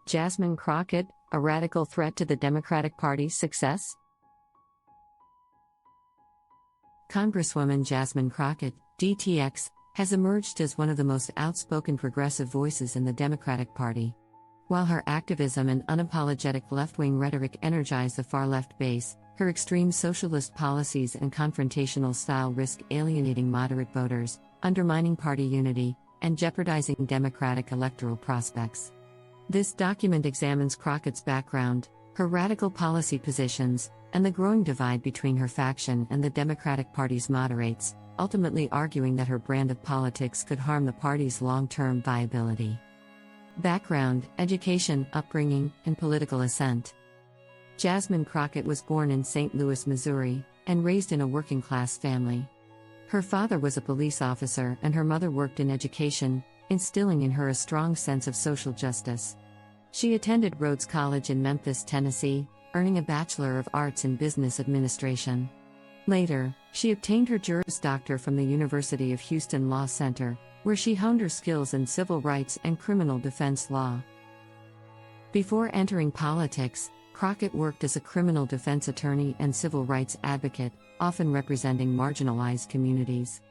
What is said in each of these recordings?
Jasmine Crockett, a radical threat to the Democratic Party's success? Congresswoman Jasmine Crockett, DTX, has emerged as one of the most outspoken progressive voices in the Democratic Party. While her activism and unapologetic left-wing rhetoric energize the far-left base, her extreme socialist policies and confrontational style risk alienating moderate voters, undermining party unity, and jeopardizing Democratic electoral prospects. This document examines Crockett's background, her radical policy positions, and the growing divide between her faction and the Democratic Party's moderates, ultimately arguing that her brand of politics could harm the party's long-term viability. Background, education, upbringing, and political ascent. Jasmine Crockett was born in St. Louis, Missouri, and raised in a working-class family. Her father was a police officer and her mother worked in education, instilling in her a strong sense of social justice. She attended Rhodes College in Memphis, Tennessee, earning a Bachelor of Arts in Business Administration. Later, she obtained her Juris Doctor from the University of Houston Law Center, where she honed her skills in civil rights and criminal defense law. Before entering politics, Crockett worked as a criminal defense attorney and civil rights advocate, often representing marginalized communities.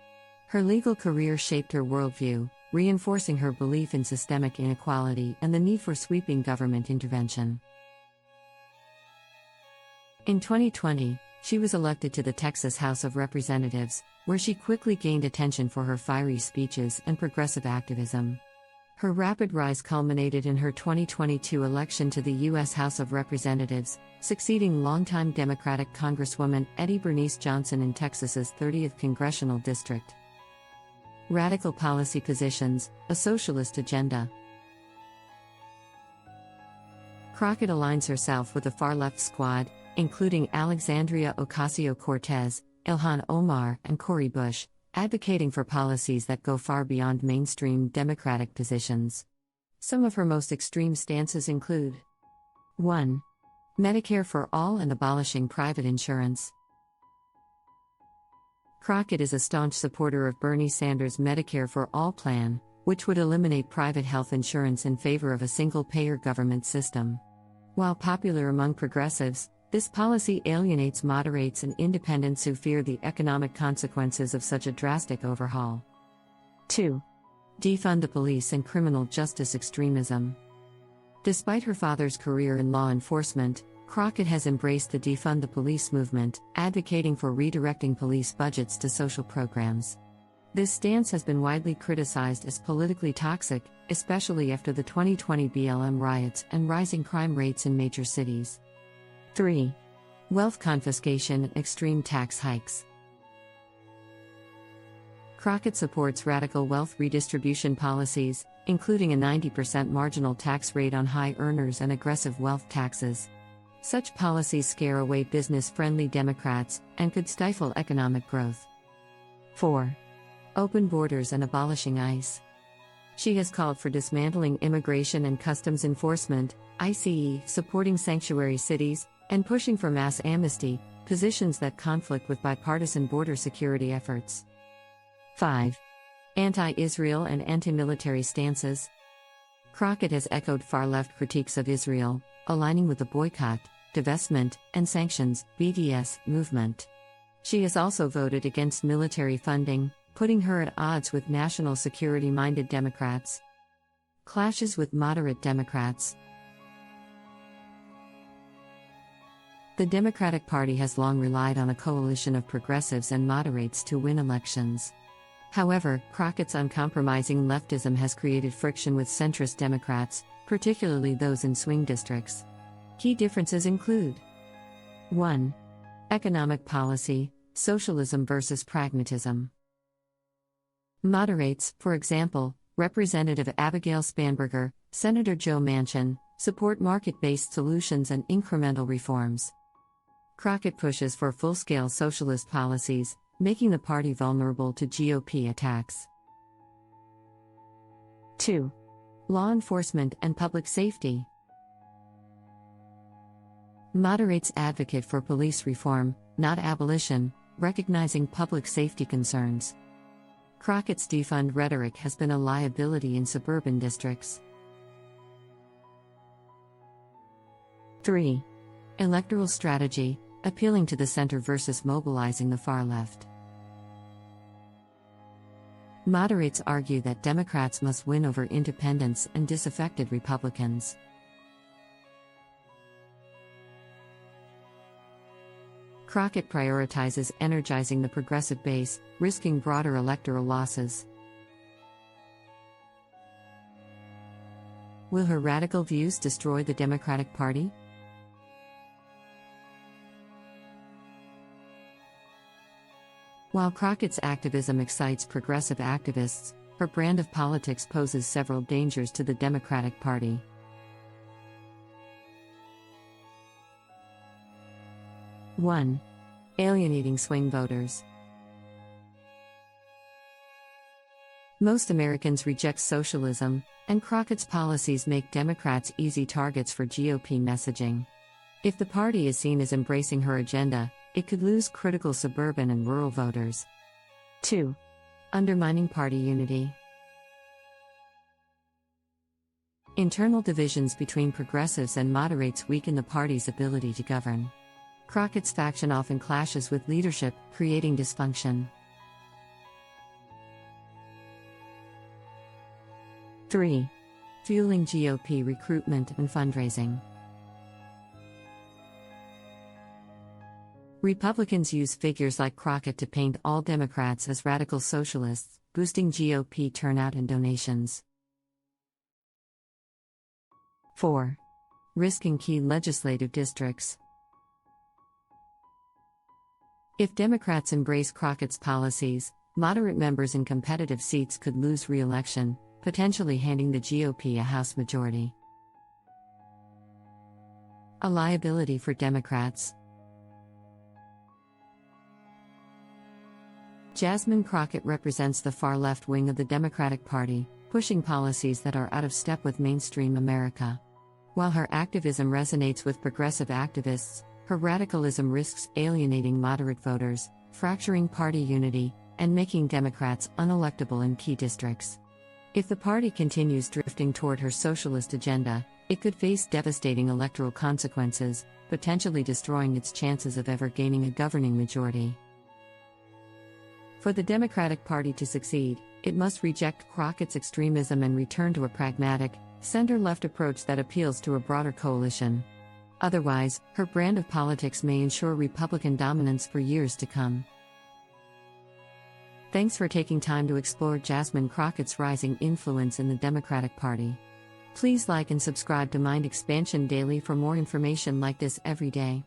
Her legal career shaped her worldview, reinforcing her belief in systemic inequality and the need for sweeping government intervention. In 2020, she was elected to the Texas House of Representatives, where she quickly gained attention for her fiery speeches and progressive activism. Her rapid rise culminated in her 2022 election to the U.S. House of Representatives, succeeding longtime Democratic Congresswoman Eddie Bernice Johnson in Texas's 30th Congressional District. Radical policy positions, a socialist agenda. Crockett aligns herself with the far-left squad, including Alexandria Ocasio-Cortez, Ilhan Omar, and Cori Bush, advocating for policies that go far beyond mainstream Democratic positions. Some of her most extreme stances include 1. Medicare for all and abolishing private insurance. Crockett is a staunch supporter of Bernie Sanders' Medicare for All plan, which would eliminate private health insurance in favor of a single-payer government system. While popular among progressives, this policy alienates moderates and independents who fear the economic consequences of such a drastic overhaul. 2. Defund the police and criminal justice extremism. Despite her father's career in law enforcement, Crockett has embraced the defund the police movement, advocating for redirecting police budgets to social programs. This stance has been widely criticized as politically toxic, especially after the 2020 BLM riots and rising crime rates in major cities. 3. Wealth confiscation and extreme tax hikes. Crockett supports radical wealth redistribution policies, including a 90% marginal tax rate on high earners and aggressive wealth taxes. Such policies scare away business-friendly Democrats and could stifle economic growth. 4. Open borders and abolishing ICE. She has called for dismantling Immigration and Customs Enforcement, ICE, supporting sanctuary cities, and pushing for mass amnesty, positions that conflict with bipartisan border security efforts. 5. Anti-Israel and anti-military stances. Crockett has echoed far-left critiques of Israel, aligning with the boycott, divestment, and sanctions (BDS) movement. She has also voted against military funding, putting her at odds with national security-minded Democrats. Clashes with moderate Democrats. The Democratic Party has long relied on a coalition of progressives and moderates to win elections. However, Crockett's uncompromising leftism has created friction with centrist Democrats, particularly those in swing districts. Key differences include 1. Economic policy, socialism versus pragmatism. Moderates, for example, Representative Abigail Spanberger, Senator Joe Manchin, support market-based solutions and incremental reforms. Crockett pushes for full-scale socialist policies, making the party vulnerable to GOP attacks. 2. Law enforcement and public safety. Moderates advocate for police reform, not abolition, recognizing public safety concerns. Crockett's defund rhetoric has been a liability in suburban districts. 3. Electoral strategy, appealing to the center versus mobilizing the far left. Moderates argue that Democrats must win over independents and disaffected Republicans. Crockett prioritizes energizing the progressive base, risking broader electoral losses. Will her radical views destroy the Democratic Party? While Crockett's activism excites progressive activists, her brand of politics poses several dangers to the Democratic Party. One. Alienating swing voters. Most Americans reject socialism, and Crockett's policies make Democrats easy targets for GOP messaging. If the party is seen as embracing her agenda, it could lose critical suburban and rural voters. 2. Undermining party unity. Internal divisions between progressives and moderates weaken the party's ability to govern. Crockett's faction often clashes with leadership, creating dysfunction. 3. Fueling GOP recruitment and fundraising. Republicans use figures like Crockett to paint all Democrats as radical socialists, boosting GOP turnout and donations. 4. Risking key legislative districts. If Democrats embrace Crockett's policies, moderate members in competitive seats could lose re-election, potentially handing the GOP a House majority. A liability for Democrats. Jasmine Crockett represents the far left wing of the Democratic Party, pushing policies that are out of step with mainstream America. While her activism resonates with progressive activists, her radicalism risks alienating moderate voters, fracturing party unity, and making Democrats unelectable in key districts. If the party continues drifting toward her socialist agenda, it could face devastating electoral consequences, potentially destroying its chances of ever gaining a governing majority. For the Democratic Party to succeed, it must reject Crockett's extremism and return to a pragmatic, center-left approach that appeals to a broader coalition. Otherwise, her brand of politics may ensure Republican dominance for years to come. Thanks for taking time to explore Jasmine Crockett's rising influence in the Democratic Party. Please like and subscribe to Mind Expansion Daily for more information like this every day.